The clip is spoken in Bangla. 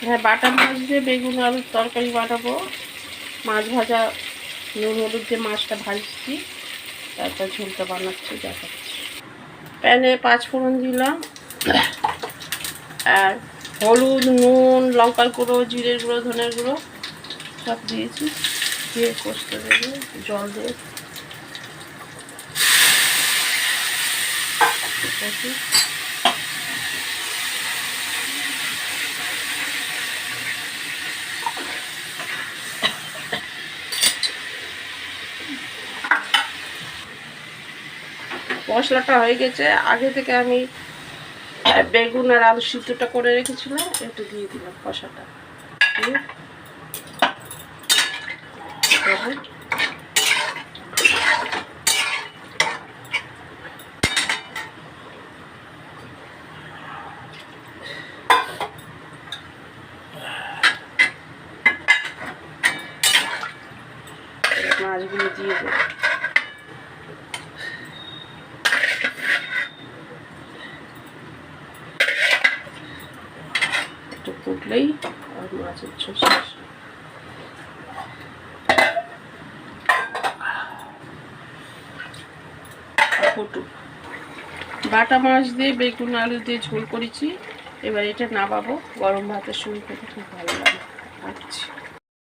হ্যাঁ, বাটা মাছ দিয়ে বেগুন আলুর তরকারি বানাবো। মাছ ভাজা, নুন হলুদ দিয়ে মাছটা ভাজছি, তারপর ঝোলটা বানাচ্ছি, দেখাচ্ছি। প্যানে 5 ফোড়ন দিলাম, আর হলুদ, নুন, লঙ্কার গুঁড়ো, জিরের গুঁড়ো, ধনের গুঁড়ো সব দিয়েছি। দিয়ে কষতে দেবো জল দিয়ে। মশলাটা হয়ে গেছে। আগে থেকে আমি বেগুন আর আলু সিদ্ধটা করে রেখেছিলাম, একটু দিয়ে দিলাম কষাটা। মাছগুলো দিয়ে দেবো। একটু ফুটলেই আর মাছের ঝোল শেষ। ফুটুক। বাটা মাছ দিয়ে বেগুন আলু দিয়ে ঝোল করেছি। এবার এটা নামাবো। গরম ভাতের সঙ্গে খেতে খুব ভালো লাগে। আচ্ছা।